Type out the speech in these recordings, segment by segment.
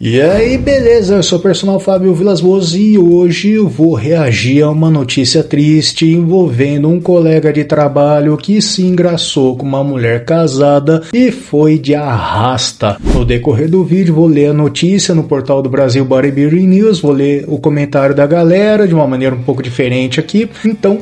E aí, beleza? Eu sou o personal Fábio Vilas Boas e hoje eu vou reagir a uma notícia triste envolvendo um colega de trabalho que se engraçou com uma mulher casada e foi de arrasta. No decorrer do vídeo vou ler a notícia no portal do Brasil Bodybuilding News, vou ler o comentário da galera de uma maneira um pouco diferente aqui, então...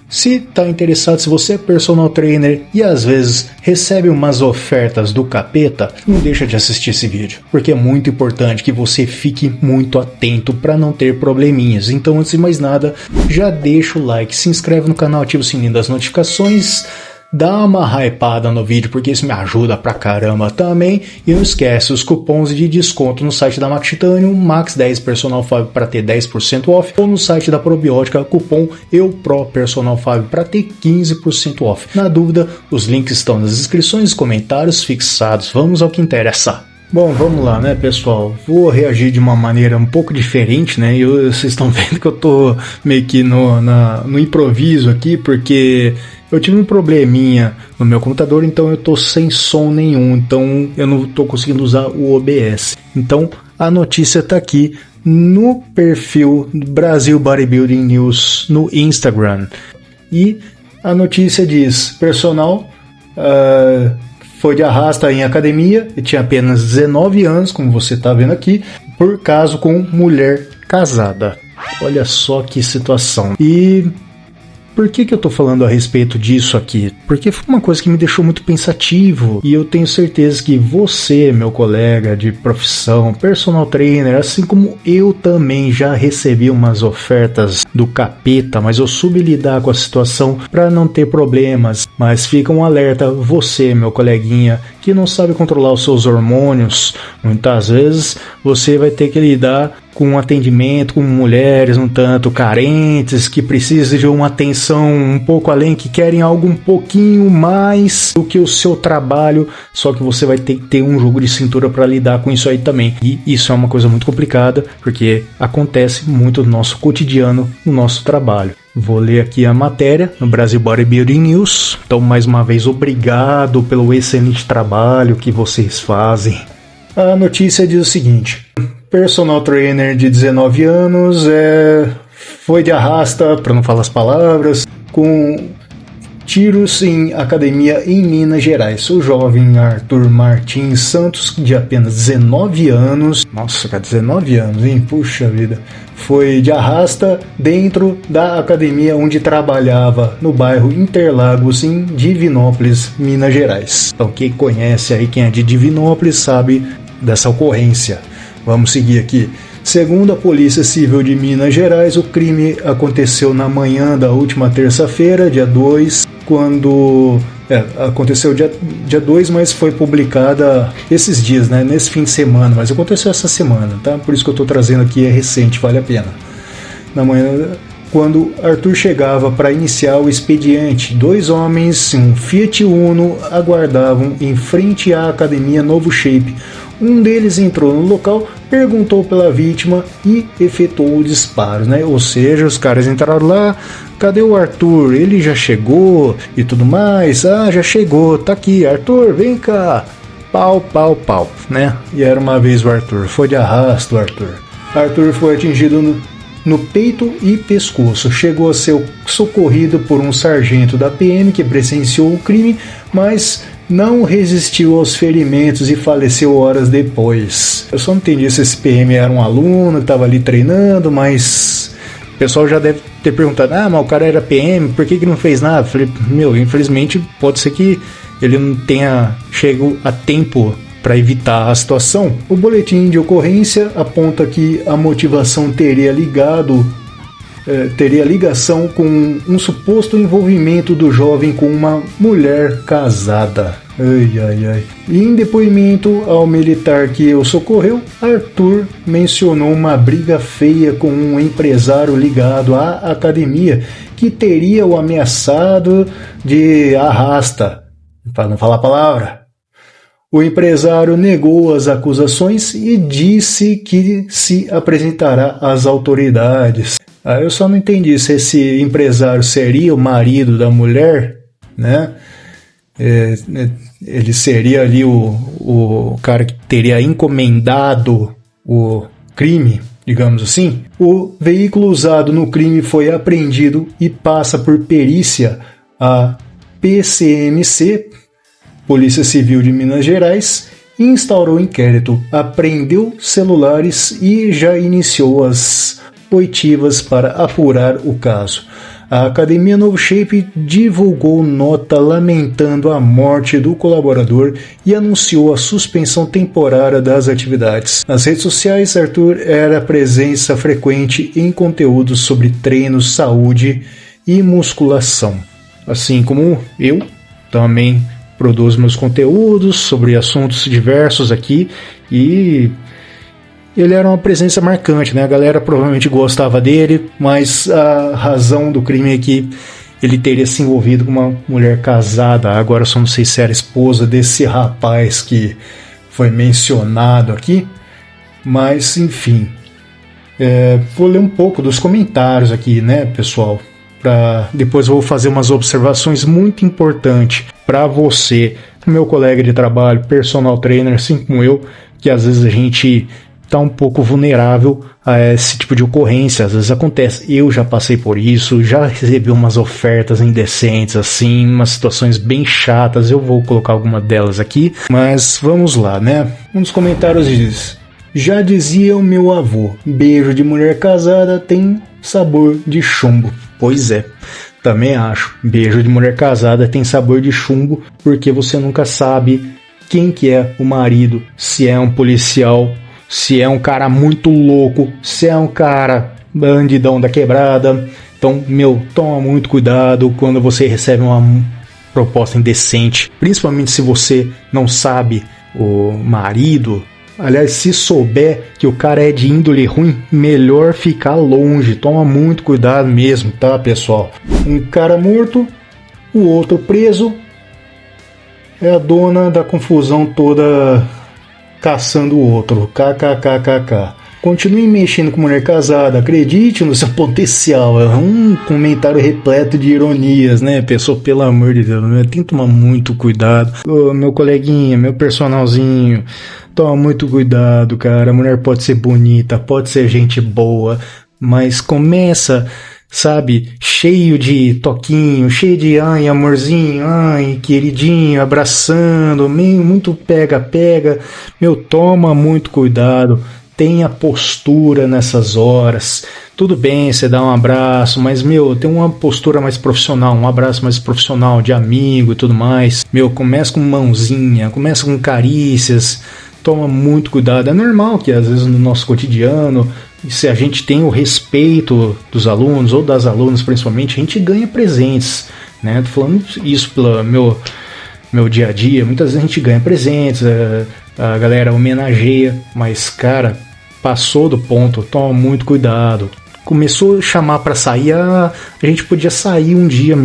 Se tá interessado, se você é personal trainer e às vezes recebe umas ofertas do capeta, não deixa de assistir esse vídeo, porque é muito importante que você fique muito atento para não ter probleminhas. Então, antes de mais nada, já deixa o like, se inscreve no canal, ativa o sininho das notificações, dá uma hypada no vídeo, porque isso me ajuda pra caramba também. E não esquece os cupons de desconto no site da Max Titanium, Max 10 Personal Fábio para ter 10% off, ou no site da Probiótica, cupom EUPRO Personal Fábio para ter 15% off. Na dúvida, os links estão nas descrições, comentários fixados. Vamos ao que interessa. Bom, vamos lá, né, pessoal? Vou reagir de uma maneira um pouco diferente, né? Vocês estão vendo que eu tô meio que no improviso aqui, porque eu tive um probleminha no meu computador, então eu tô sem som nenhum, então eu não tô conseguindo usar o OBS. Então a notícia tá aqui no perfil do Brasil Bodybuilding News no Instagram. E a notícia diz: personal foi de arrasta em academia e tinha apenas 19 anos, como você está vendo aqui, por caso com mulher casada. Olha só que situação. E por que eu tô falando a respeito disso aqui? Porque foi uma coisa que me deixou muito pensativo e eu tenho certeza que você, meu colega de profissão, personal trainer, assim como eu também já recebi umas ofertas do capeta, mas eu soube lidar com a situação para não ter problemas. Mas fica um alerta, você, meu coleguinha, que não sabe controlar os seus hormônios, muitas vezes você vai ter que lidar com um atendimento com mulheres um tanto carentes, que precisam de uma atenção um pouco além, que querem algo um pouquinho mais do que o seu trabalho, só que você vai ter que ter um jogo de cintura para lidar com isso aí também. E isso é uma coisa muito complicada, porque acontece muito no nosso cotidiano, no nosso trabalho. Vou ler aqui a matéria no Brasil Bodybuilding News. Então, mais uma vez, obrigado pelo excelente trabalho que vocês fazem. A notícia diz o seguinte: personal trainer de 19 anos foi de arrasta, para não falar as palavras, com tiros em academia em Minas Gerais. O jovem Arthur Martins Santos, de apenas 19 anos, nossa, cara, 19 anos, hein? Puxa vida, foi de arrasta dentro da academia onde trabalhava no bairro Interlagos, em Divinópolis, Minas Gerais. Então, quem conhece aí, quem é de Divinópolis, sabe dessa ocorrência. Vamos seguir aqui. Segundo a Polícia Civil de Minas Gerais, o crime aconteceu na manhã da última terça-feira, dia 2, quando... aconteceu dia 2, mas foi publicada esses dias, né? Nesse fim de semana, mas aconteceu essa semana, tá? Por isso que eu tô trazendo aqui, é recente, vale a pena. Na manhã, quando Arthur chegava para iniciar o expediente, dois homens, um Fiat Uno, aguardavam em frente à academia Novo Shape. Um deles entrou no local, perguntou pela vítima e efetuou o disparo, né? Ou seja, os caras entraram lá, cadê o Arthur? Ele já chegou e tudo mais. Ah, já chegou, tá aqui, Arthur, vem cá. Pau, pau, pau, né? E era uma vez o Arthur, foi de arrasto o Arthur. Arthur foi atingido no peito e pescoço. Chegou a ser socorrido por um sargento da PM que presenciou o crime, mas não resistiu aos ferimentos e faleceu horas depois. Eu só não entendi se esse PM era um aluno que estava ali treinando, mas o pessoal já deve ter perguntado: ah, mas o cara era PM, por que não fez nada? Eu falei, infelizmente pode ser que ele não tenha chegado a tempo para evitar a situação. O boletim de ocorrência aponta que a motivação teria ligação com um suposto envolvimento do jovem com uma mulher casada. E em depoimento ao militar que o socorreu, Arthur mencionou uma briga feia com um empresário ligado à academia que teria o ameaçado de arrasta, para não falar a palavra. O empresário negou as acusações e disse que se apresentará às autoridades. Eu só não entendi se esse empresário seria o marido da mulher, né? Ele seria ali o cara que teria encomendado o crime, digamos assim, o veículo usado no crime foi apreendido e passa por perícia a PCMC, Polícia Civil de Minas Gerais, instaurou inquérito, apreendeu celulares e já iniciou as oitivas para apurar o caso. A Academia Novo Shape divulgou nota lamentando a morte do colaborador e anunciou a suspensão temporária das atividades. Nas redes sociais, Arthur era presença frequente em conteúdos sobre treino, saúde e musculação. Assim como eu também produzo meus conteúdos sobre assuntos diversos aqui, e ele era uma presença marcante, né? A galera provavelmente gostava dele, mas a razão do crime é que ele teria se envolvido com uma mulher casada. Agora eu só não sei se era esposa desse rapaz que foi mencionado aqui, mas enfim. Vou ler um pouco dos comentários aqui, né, pessoal? Depois eu vou fazer umas observações muito importantes para você, meu colega de trabalho, personal trainer, assim como eu, que às vezes a gente está um pouco vulnerável a esse tipo de ocorrência. Às vezes acontece, eu já passei por isso, já recebi umas ofertas indecentes, assim, umas situações bem chatas. Eu vou colocar alguma delas aqui, mas vamos lá, né? Um dos comentários diz: já dizia o meu avô, beijo de mulher casada tem sabor de chumbo. Pois é, também acho. Beijo de mulher casada tem sabor de chumbo, porque você nunca sabe quem que é o marido, se é um policial, se é um cara muito louco, se é um cara bandidão da quebrada. Então, toma muito cuidado quando você recebe uma proposta indecente, principalmente se você não sabe o marido. Aliás, se souber que o cara é de índole ruim, melhor ficar longe. Toma muito cuidado mesmo, tá, pessoal? Um cara morto, o outro preso. É a dona da confusão toda caçando o outro. KKKKK. Continue mexendo com mulher casada, acredite no seu potencial. É um comentário repleto de ironias, né, pessoal? Pelo amor de Deus, né? Tem que tomar muito cuidado. Ô, meu coleguinha, meu personalzinho, toma muito cuidado, cara. A mulher pode ser bonita, pode ser gente boa, mas começa, sabe, cheio de toquinho, cheio de ai, amorzinho, ai, queridinho, abraçando, muito pega-pega. Toma muito cuidado. Tenha postura nessas horas. Tudo bem, você dá um abraço, mas, tem uma postura mais profissional, um abraço mais profissional, de amigo e tudo mais. Começa com mãozinha, começa com carícias. Toma muito cuidado. É normal que, às vezes, no nosso cotidiano, se a gente tem o respeito dos alunos, ou das alunas principalmente, a gente ganha presentes, né? Tô falando isso pelo meu dia a dia. Muitas vezes a gente ganha presentes, a galera homenageia, mas, cara, passou do ponto, toma muito cuidado. Começou a chamar pra sair, a gente podia sair um dia,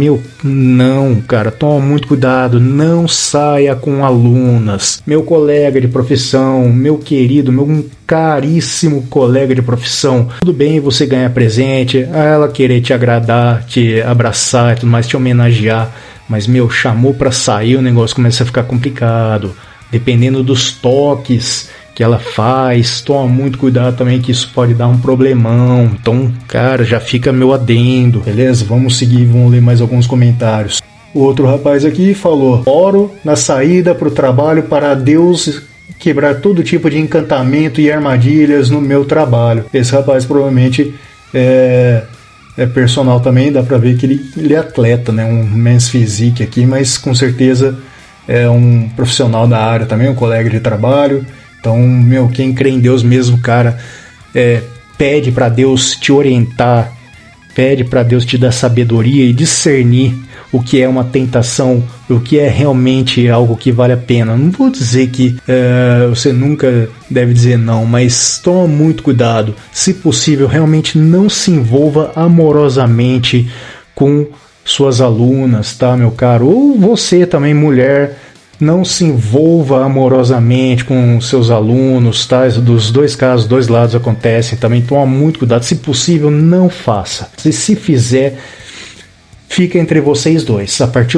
não, cara, toma muito cuidado, não saia com alunas. Meu colega de profissão, meu querido, meu caríssimo colega de profissão, tudo bem você ganhar presente, ela querer te agradar, te abraçar e tudo mais, te homenagear, mas, chamou pra sair, o negócio começa a ficar complicado. Dependendo dos toques que ela faz, toma muito cuidado também, que isso pode dar um problemão. Então, cara, já fica meu adendo, beleza? Vamos seguir, vamos ler mais alguns comentários. O outro rapaz aqui falou: oro na saída pro trabalho para Deus quebrar todo tipo de encantamento e armadilhas no meu trabalho. Esse rapaz provavelmente é personal também, dá pra ver que ele é atleta, né? Um men's physique aqui, mas com certeza é um profissional da área também, um colega de trabalho. Então, quem crê em Deus mesmo, cara, pede para Deus te orientar, pede para Deus te dar sabedoria e discernir o que é uma tentação, o que é realmente algo que vale a pena. Não vou dizer que você nunca deve dizer não, mas toma muito cuidado. Se possível, realmente não se envolva amorosamente com suas alunas, tá, meu caro? Ou você também, mulher, não se envolva amorosamente com seus alunos, tá? Dos dois casos, dois lados acontecem também. Toma muito cuidado. Se possível, não faça. Se fizer, fica entre vocês dois. A partir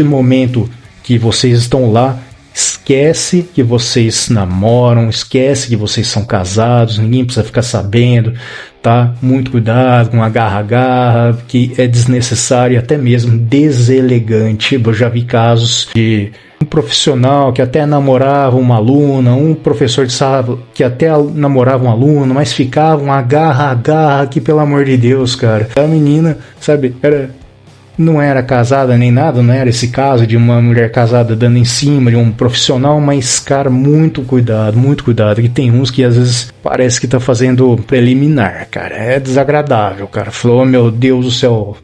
do momento que vocês estão lá, Esquece que vocês namoram, esquece que vocês são casados, ninguém precisa ficar sabendo, tá? Muito cuidado com agarra-agarra, que é desnecessário e até mesmo deselegante. Eu já vi casos de um profissional que até namorava uma aluna, um professor de sala que até namorava um aluno, mas ficava um agarra-agarra que, pelo amor de Deus, cara. A menina, sabe, não era casada nem nada, não era esse caso de uma mulher casada dando em cima de um profissional, mas, cara, muito cuidado, que tem uns que às vezes parece que tá fazendo preliminar, cara, é desagradável, cara. Falou, oh, meu Deus do céu,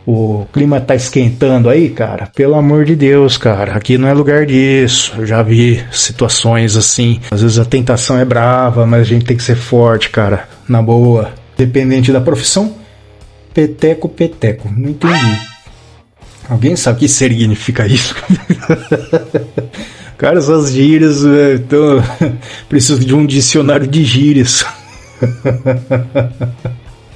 o clima tá esquentando aí, cara, pelo amor de Deus, cara, aqui não é lugar disso. Eu já vi situações assim, às vezes a tentação é brava, mas a gente tem que ser forte, cara, na boa. Dependente da profissão, peteco, não entendi. Alguém sabe o que significa isso? Cara, essas gírias, preciso de um dicionário de gírias.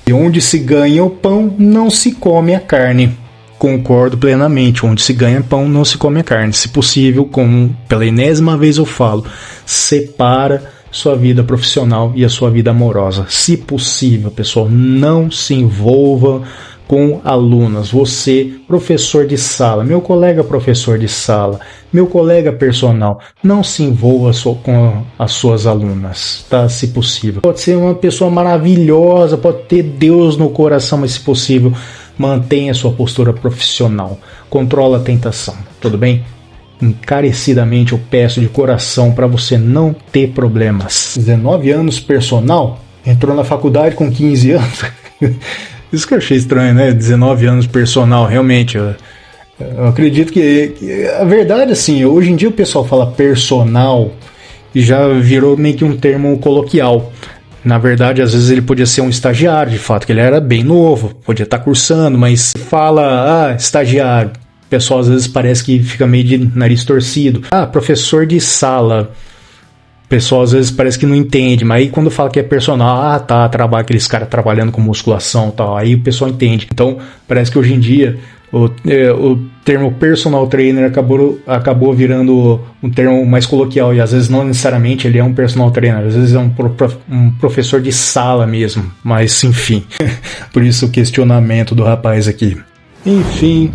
E onde se ganha o pão, não se come a carne. Concordo plenamente, onde se ganha pão, não se come a carne. Se possível, como pela enésima vez eu falo, separa sua vida profissional e a sua vida amorosa. Se possível, pessoal, não se envolva com alunas. Você, professor de sala, meu colega professor de sala, meu colega personal, não se envolva com as suas alunas, tá? Se possível. Pode ser uma pessoa maravilhosa, pode ter Deus no coração, mas se possível, mantenha sua postura profissional. Controla a tentação, tudo bem? Encarecidamente eu peço de coração para você não ter problemas. 19 anos personal, entrou na faculdade com 15 anos. Isso que eu achei estranho, né? 19 anos personal, realmente. Eu acredito que a verdade, assim, hoje em dia o pessoal fala personal e já virou meio que um termo coloquial. Na verdade, às vezes ele podia ser um estagiário, de fato, que ele era bem novo, podia estar cursando, mas fala, estagiário. O pessoal às vezes parece que fica meio de nariz torcido. Professor de sala. O pessoal às vezes parece que não entende, mas aí quando fala que é personal, trabalha aqueles caras trabalhando com musculação e tal, aí o pessoal entende. Então, parece que hoje em dia o termo personal trainer acabou virando um termo mais coloquial, e às vezes não necessariamente ele é um personal trainer, às vezes é um professor de sala mesmo, mas enfim, por isso o questionamento do rapaz aqui. Enfim,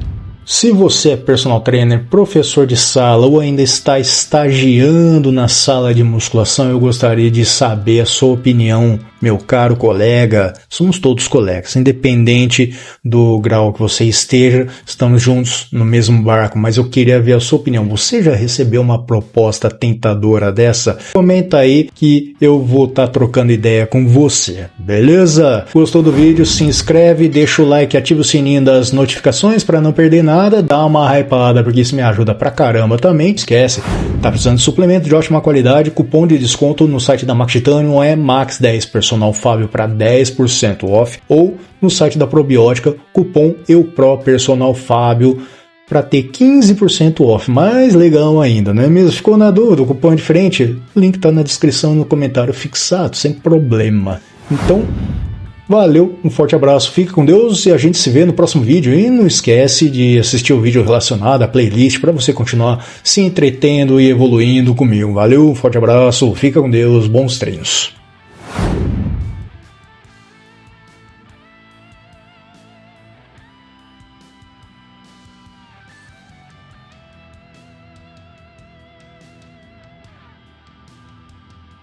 se você é personal trainer, professor de sala ou ainda está estagiando na sala de musculação, eu gostaria de saber a sua opinião, meu caro colega. Somos todos colegas, independente do grau que você esteja, estamos juntos no mesmo barco, mas eu queria ver a sua opinião. Você já recebeu uma proposta tentadora dessa? Comenta aí que eu vou estar trocando ideia com você, beleza? Gostou do vídeo? Se inscreve, deixa o like, ativa o sininho das notificações para não perder nada, dá uma hypada porque isso me ajuda pra caramba também. Esquece, tá precisando de suplemento de ótima qualidade, cupom de desconto no site da Max Titanium é MAX10, personal Fábio para 10% off, ou no site da Probiótica, cupom EUPRO personal Fábio para ter 15% off, mais legal ainda, não é mesmo? Ficou na dúvida, o cupom é diferente? O link tá na descrição no comentário fixado, sem problema. Então, valeu, um forte abraço, fica com Deus e a gente se vê no próximo vídeo. E não esquece de assistir o vídeo relacionado à playlist para você continuar se entretendo e evoluindo comigo. Valeu, um forte abraço, fica com Deus, bons treinos.